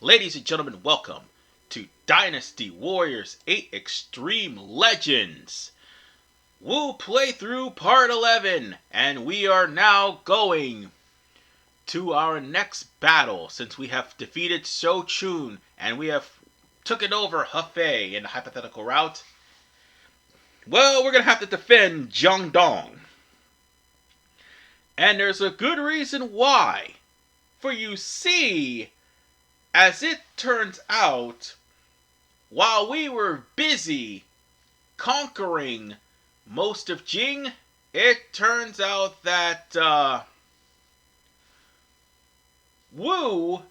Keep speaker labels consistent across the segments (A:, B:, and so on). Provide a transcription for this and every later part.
A: Ladies and gentlemen, welcome to Dynasty Warriors 8 Extreme Legends. Wu playthrough part 11, and we are now going to our next battle since we have defeated Lu Xun and we have taken over Hefei in the hypothetical route. Well, we're going to have to defend Jiangdong. And there's a good reason why. For you see, as it turns out, while we were busy conquering most of Jing, it turns out that Wu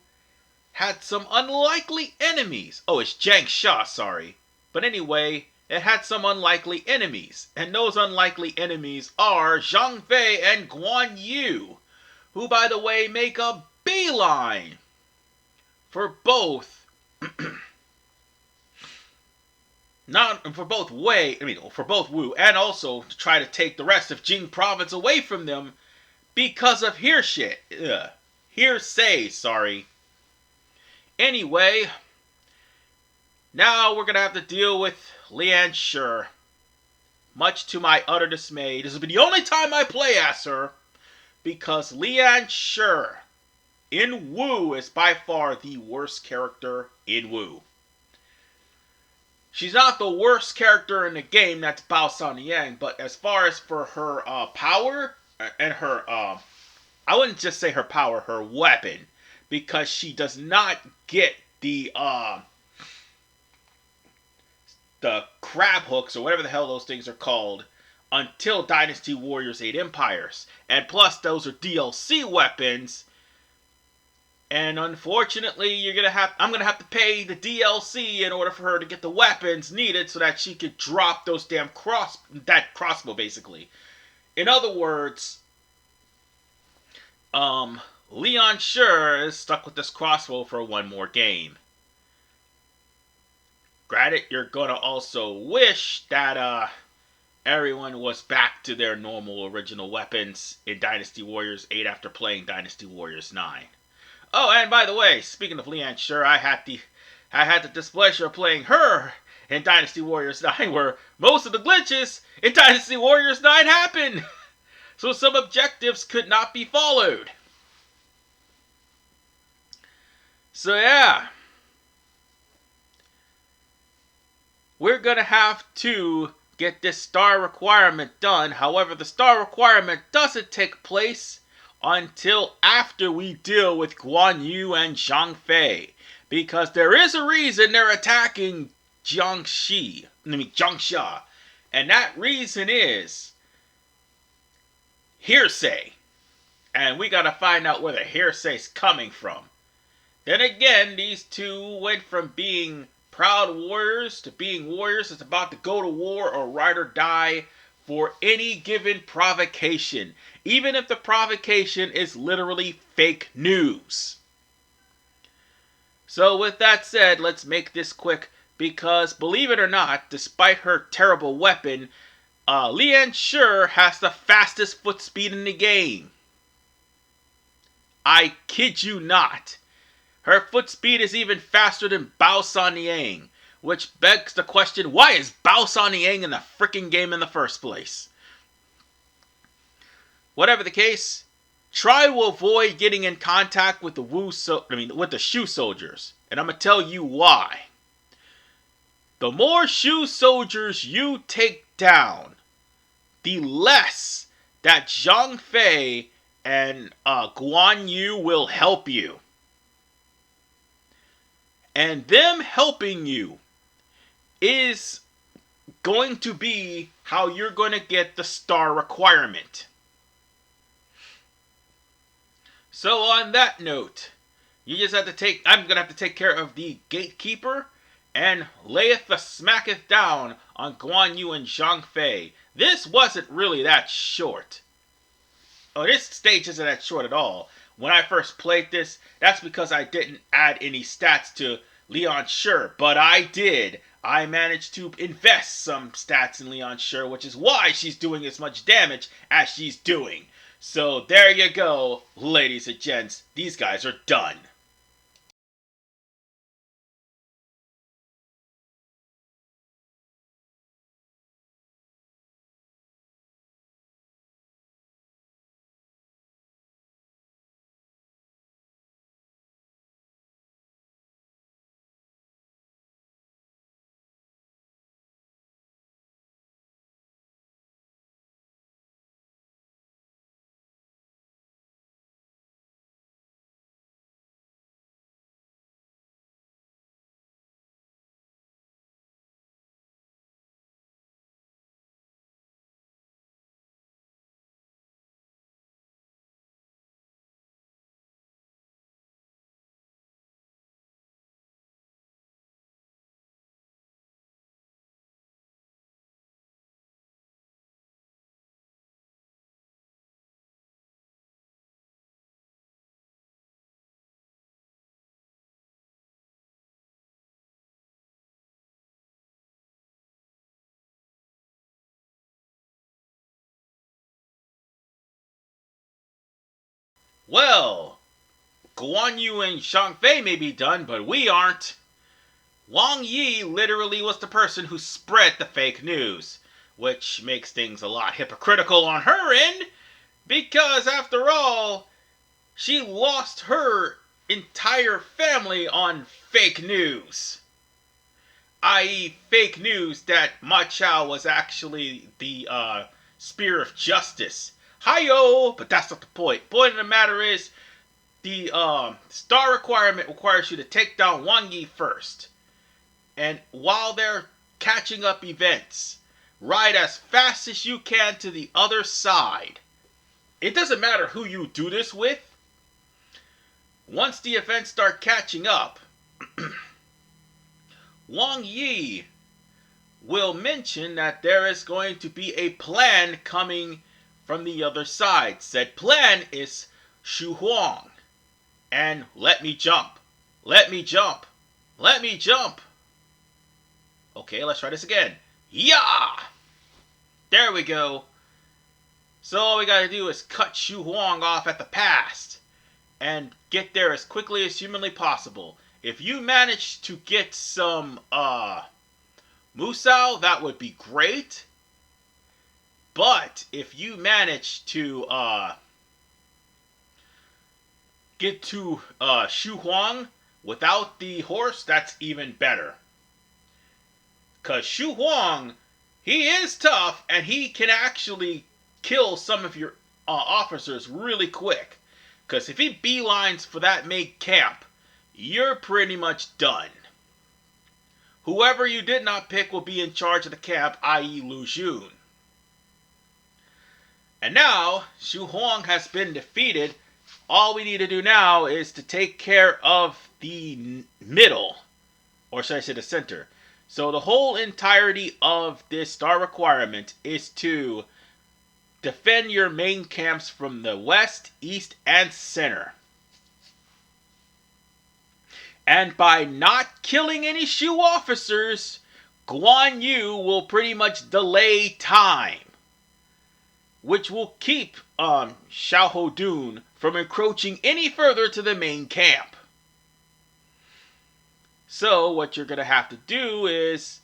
A: had some unlikely enemies. Oh, it's Jiang Sha, sorry. But anyway, it had some unlikely enemies. And those unlikely enemies are Zhang Fei and Guan Yu, who, by the way, make a beeline for both for both Wu, and also to try to take the rest of Jing province away from them because of hearsay. Anyway, now we're gonna have to deal with Lianshi. Much to my utter dismay, this will be the only time I play as her, because Lianshi in Wu is by far the worst character in Wu. She's not the worst character in the game, that's Bao Sanniang, but as far as for her power and her, I wouldn't just say her power, her weapon, because she does not get the crab hooks, or whatever the hell those things are called, until Dynasty Warriors 8 Empires. And plus, those are DLC weapons. And unfortunately, I'm gonna have to pay the DLC in order for her to get the weapons needed so that she could drop those damn crossbow, basically. In other words, Lianshi is stuck with this crossbow for one more game. Granted, you're gonna also wish that everyone was back to their normal original weapons in Dynasty Warriors 8 after playing Dynasty Warriors 9. Oh, and by the way, speaking of Lianshi, I had the displeasure of playing her in Dynasty Warriors 9, where most of the glitches in Dynasty Warriors 9 happen. So some objectives could not be followed. So yeah, we're gonna have to get this star requirement done. However, the star requirement doesn't take place until after we deal with Guan Yu and Zhang Fei, because there is a reason they're attacking Jiangxia, and that reason is hearsay, and we gotta find out where the hearsay's coming from. Then again, these two went from being proud warriors to being warriors that's about to go to war or ride or die for any given provocation, even if the provocation is literally fake news. So with that said, let's make this quick, because believe it or not, despite her terrible weapon, Lianshi has the fastest foot speed in the game. I kid you not. Her foot speed is even faster than Bao Sanniang, which begs the question, why is Bao Sanniang in the freaking game in the first place? Whatever the case, try to avoid getting in contact with the Shu soldiers, and I'm gonna tell you why. The more Shu soldiers you take down, the less that Zhang Fei and Guan Yu will help you. And them helping you is going to be how you're going to get the star requirement. So on that note, I'm going to have to take care of the gatekeeper and layeth the smacketh down on Guan Yu and Zhang Fei. This wasn't really that short. Oh, this stage isn't that short at all. When I first played this, that's because I didn't add any stats to Lianshi, but I did. I managed to invest some stats in Lianshi, which is why she's doing as much damage as she's doing. So there you go, ladies and gents. These guys are done. Well, Guan Yu and Zhang Fei may be done, but we aren't. Wang Yi literally was the person who spread the fake news, which makes things a lot hypocritical on her end, because after all, she lost her entire family on fake news. I.e., fake news that Ma Chao was actually the spear of justice. Hi-yo! But that's not the point. Point of the matter is, the star requirement requires you to take down Wang Yi first. And while they're catching up events, ride as fast as you can to the other side. It doesn't matter who you do this with. Once the events start catching up, Wang Yi will mention that there is going to be a plan coming from the other side. Said plan is Shu Huang. And let me jump. Let me jump. Let me jump. Okay, let's try this again. Yeah! There we go. So all we gotta do is cut Shu Huang off at the pass and get there as quickly as humanly possible. If you manage to get some Musou, that would be great. But if you manage to get to Shu Huang without the horse, that's even better. Because Shu Huang, he is tough, and he can actually kill some of your officers really quick. Because if he beelines for that main camp, you're pretty much done. Whoever you did not pick will be in charge of the camp, i.e. Lu Xun. And now, Shu Huang has been defeated. All we need to do now is to take care of the middle, or should I say the center. So the whole entirety of this star requirement is to defend your main camps from the west, east, and center. And by not killing any Shu officers, Guan Yu will pretty much delay time, which will keep Xiahou Dun from encroaching any further to the main camp. So what you're going to have to do is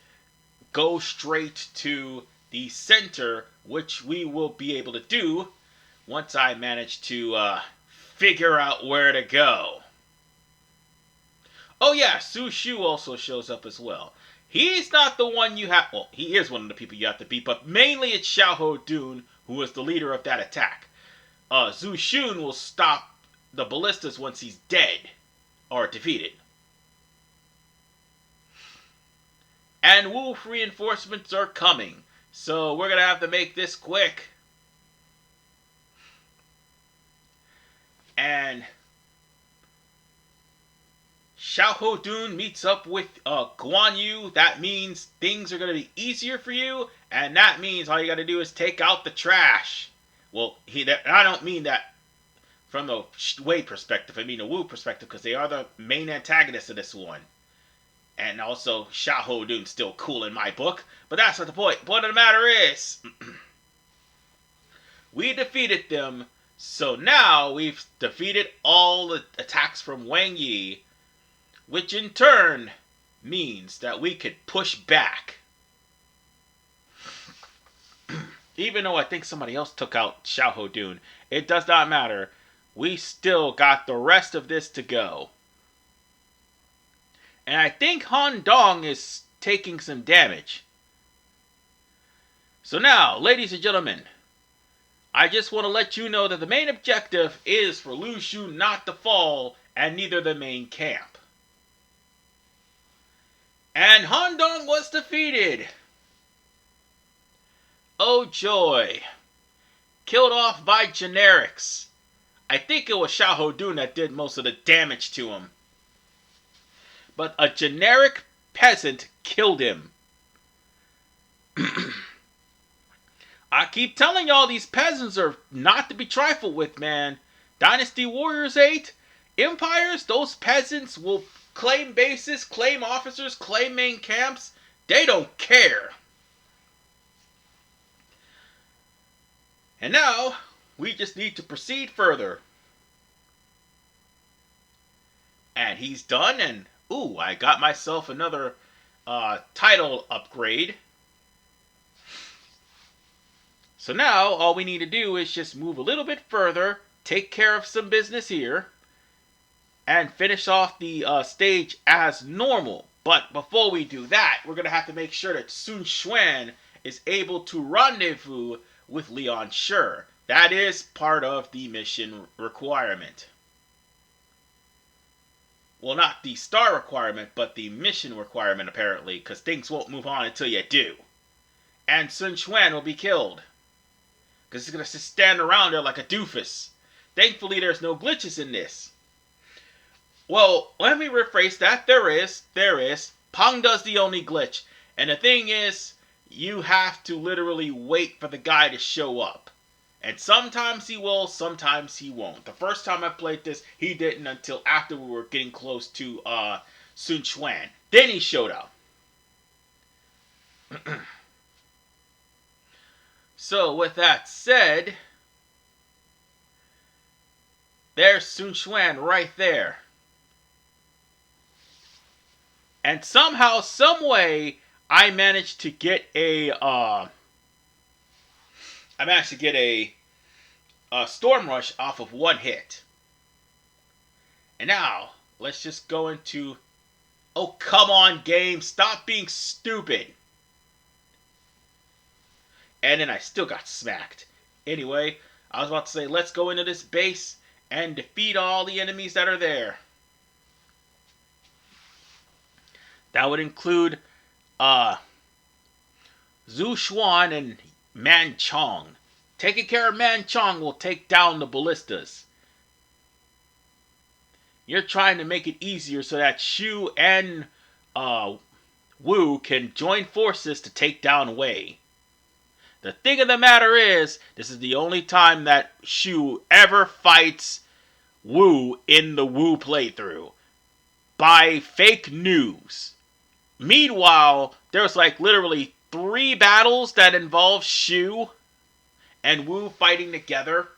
A: go straight to the center, which we will be able to do once I manage to figure out where to go. Oh yeah, Su Shu also shows up as well. He's not the one you have... Well, he is one of the people you have to beat, but mainly it's Xiahou Dun, who is the leader of that attack. Zhu Xun will stop the ballistas once he's dead, or defeated. And wolf reinforcements are coming, so we're going to have to make this quick. And Xiahou Dun meets up with Guan Yu. That means things are going to be easier for you, and that means all you got to do is take out the trash. Well, I don't mean that from the Wei perspective. I mean the Wu perspective, because they are the main antagonists of this one. And also, Xiahou Dun's still cool in my book, but that's not the point. Point of the matter is, we defeated them, so now we've defeated all the attacks from Wang Yi, which in turn means that we could push back. Even though I think somebody else took out Xiahou Dun, it does not matter. We still got the rest of this to go. And I think Han Dong is taking some damage. So now, ladies and gentlemen, I just want to let you know that the main objective is for Lu Xun not to fall, and neither the main camp. And Han Dong was defeated. Oh joy. Killed off by generics. I think it was Xiahou Dun that did most of the damage to him. But a generic peasant killed him. I keep telling y'all, these peasants are not to be trifled with, man. Dynasty Warriors 8, Empires, those peasants will claim bases, claim officers, claim main camps. They don't care. And now, we just need to proceed further. And he's done, and ooh, I got myself another title upgrade. So now all we need to do is just move a little bit further, take care of some business here, and finish off the stage as normal. But before we do that, we're going to have to make sure that Sun Quan is able to rendezvous with Lian Shi. That is part of the mission requirement. Well, not the star requirement, but the mission requirement, apparently, because things won't move on until you do. And Sun Quan will be killed, because he's going to just stand around there like a doofus. Thankfully, there's no glitches in this. Well, let me rephrase that. There is. Pong does the only glitch. And the thing is, you have to literally wait for the guy to show up. And sometimes he will, sometimes he won't. The first time I played this, he didn't until after we were getting close to Sun Quan. Then he showed up. So, with that said, there's Sun Quan right there. And somehow, someway, I managed to get a Storm Rush off of one hit. And now, let's just go into... Oh, come on, game. Stop being stupid. And then I still got smacked. Anyway, I was about to say, let's go into this base and defeat all the enemies that are there. That would include Zhu Xuan and Man Chong. Taking care of Man Chong will take down the ballistas. You're trying to make it easier so that Shu and Wu can join forces to take down Wei. The thing of the matter is, this is the only time that Shu ever fights Wu in the Wu playthrough. By fake news. Meanwhile, there's like literally 3 battles that involve Shu and Wu fighting together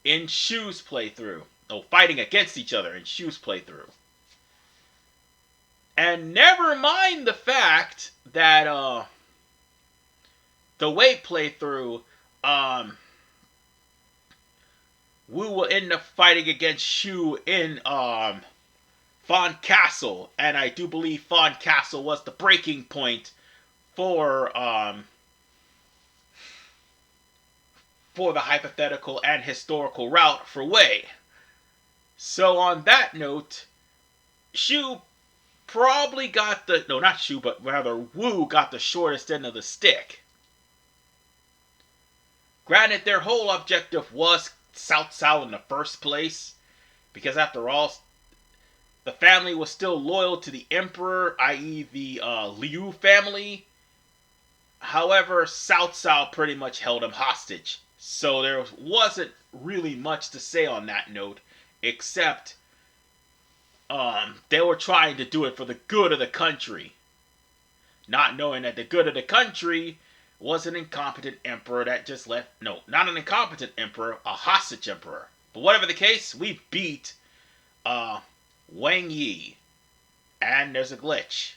A: in Shu's playthrough. Oh, fighting against each other in Shu's playthrough. And never mind the fact that the Wei playthrough, Wu will end up fighting against Shu in Fawn Castle, and I do believe Fawn Castle was the breaking point for the hypothetical and historical route for Wei. So on that note, Shu probably got the... No, not Shu, but rather Wu got the shortest end of the stick. Granted, their whole objective was Cao Cao in the first place, because after all, the family was still loyal to the emperor, i.e. the Liu family. However, Cao Cao pretty much held him hostage. So there wasn't really much to say on that note, except they were trying to do it for the good of the country. Not knowing that the good of the country was an incompetent emperor that just left... No, not an incompetent emperor, a hostage emperor. But whatever the case, we beat Wang Yi. And there's a glitch.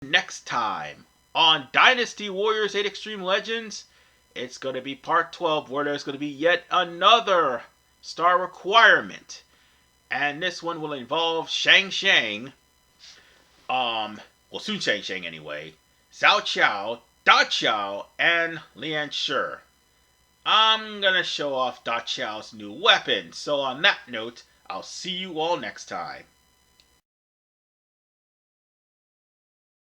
A: Next time on Dynasty Warriors 8 Extreme Legends, it's going to be part 12 where there's going to be yet another star requirement. And this one will involve Shang Shang, Sun Shang Shang anyway, Cao Qiao, Da Qiao, and Lian Shi. I'm gonna show off Da Qiao's new weapon, so on that note, I'll see you all next time.